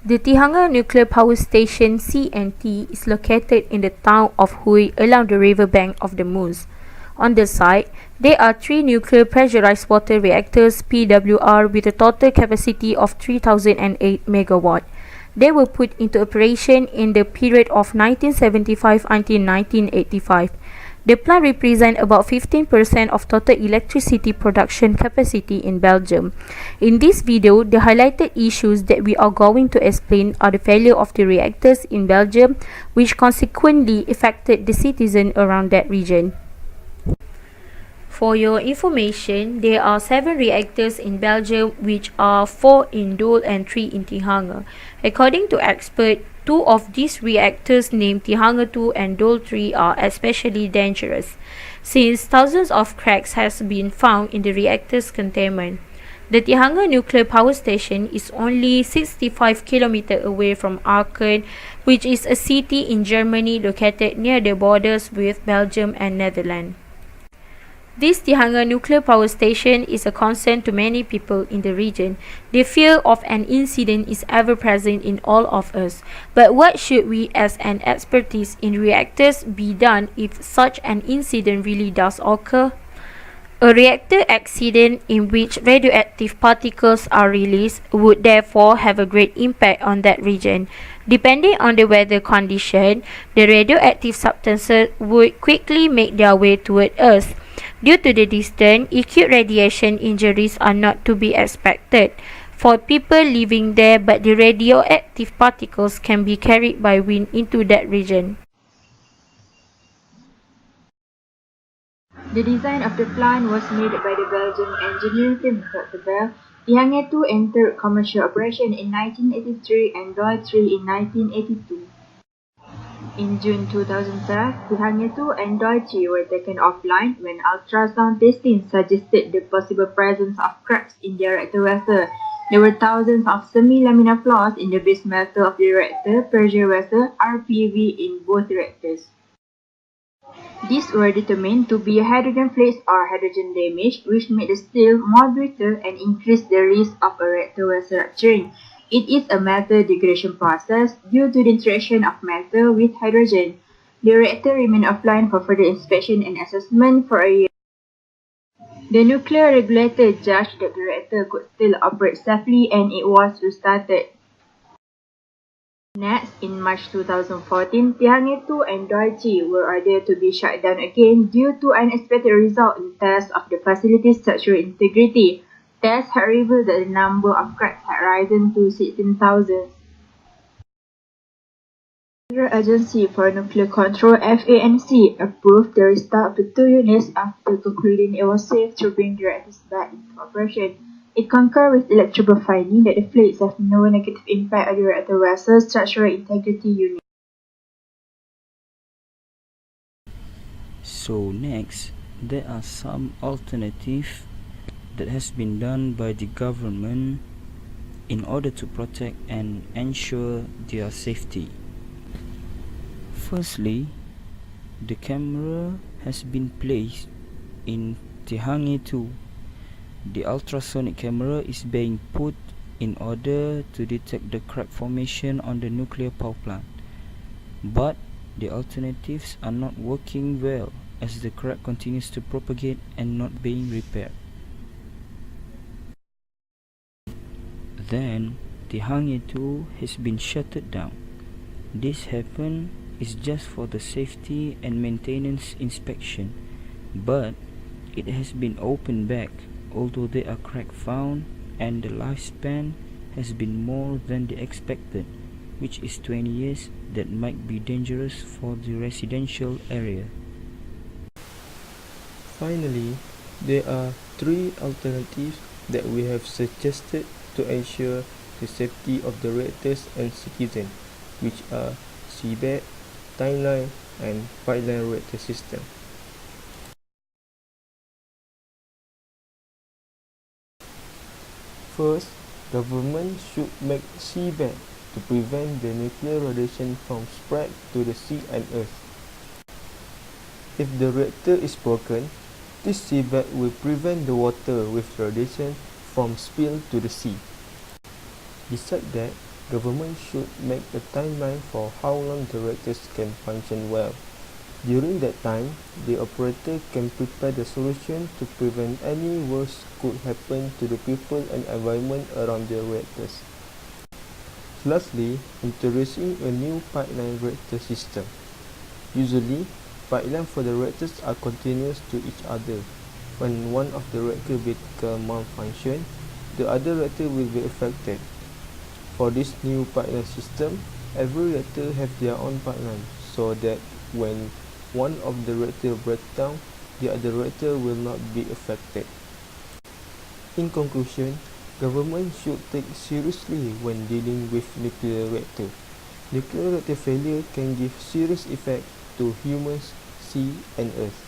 The Tihange Nuclear Power Station (CNT) is located in the town of Hui along the riverbank of the Meuse. On the site, there are three nuclear pressurized water reactors (PWR) with a total capacity of 3008 MW. They were put into operation in the period of 1975 until 1985. The plant represents about 15% of total electricity production capacity in Belgium. In this video, the highlighted issues that we are going to explain are the failure of the reactors in Belgium, which consequently affected the citizens around that region. For your information, there are 7 reactors in Belgium, which are 4 in Dole and 3 in Tihange. According to experts, 2 of these reactors named Tihange 2 and Dole 3 are especially dangerous, since thousands of cracks have been found in the reactor's containment. The Tihange nuclear power station is only 65 km away from Aachen, which is a city in Germany located near the borders with Belgium and Netherlands. This Tihange nuclear power station is a concern to many people in the region. The fear of an incident is ever present in all of us. But what should we as an expertise in reactors be done if such an incident really does occur? A reactor accident in which radioactive particles are released would therefore have a great impact on that region. Depending on the weather condition, the radioactive substances would quickly make their way toward us. Due to the distance, acute radiation injuries are not to be expected for people living there, but the radioactive particles can be carried by wind into that region. The design of the plant was made by the Belgian engineering firm Reactor. Tihange 2 entered commercial operation in 1983 and Dole 3 in 1982. In June 2012, Tihange 2 and Dole 3 were taken offline when ultrasound testing suggested the possible presence of cracks in the reactor vessel. There were thousands of semi-laminar flaws in the base metal of the reactor pressure vessel (RPV) in both reactors. These were determined to be hydrogen flakes or hydrogen damage, which made the steel more brittle and increased the risk of a reactor vessel rupturing. It is a metal degradation process due to the interaction of metal with hydrogen. The reactor remained offline for further inspection and assessment for a year. The nuclear regulator judged that the reactor could still operate safely and it was restarted. Next, in March 2014, Tihange 2 and Dole 3 were ordered to be shut down again due to unexpected results in tests of the facility's structural integrity. Tests had revealed that the number of cracks had risen to 16,000. The Federal Agency for Nuclear Control (FANC) approved the restart of the 2 units after concluding it was safe to bring the reactors back into operation. It concurred with the electrical finding that the flakes have no negative impact on the reactor vessel's structural integrity unit. So next, there are some alternatives that has been done by the government in order to protect and ensure their safety. Firstly, the camera has been placed in Tihange 2. The ultrasonic camera is being put in order to detect the crack formation on the nuclear power plant. But the alternatives are not working well as the crack continues to propagate and not being repaired. Then, Tihange 2 has been shut down. This happened is just for the safety and maintenance inspection, but it has been opened back, although there are cracks found and the lifespan has been more than the expected, which is 20 years. That might be dangerous for the residential area. Finally, there are 3 alternatives that we have suggested to ensure the safety of the reactors and citizens, which are seabed, timeline, and pipeline reactor system. First, government should make seabed to prevent the nuclear radiation from spread to the sea and earth. If the reactor is broken, this seabed will prevent the water with radiation from spill to the sea. Besides that, Government should make a timeline for how long the reactors can function well. During that time, the operator can prepare the solution to prevent any worse could happen to the people and environment around the reactors. Lastly, introducing a new pipeline reactor system. Usually, pipelines for the reactors are continuous to each other. When one of the reactors becomes malfunction, the other reactor will be affected. For this new pipeline system, every reactor has their own pipeline, so that when one of the reactors breaks down, the other reactor will not be affected. In conclusion, government should take seriously when dealing with nuclear reactor. Nuclear reactor failure can give serious effect to humans, sea and earth.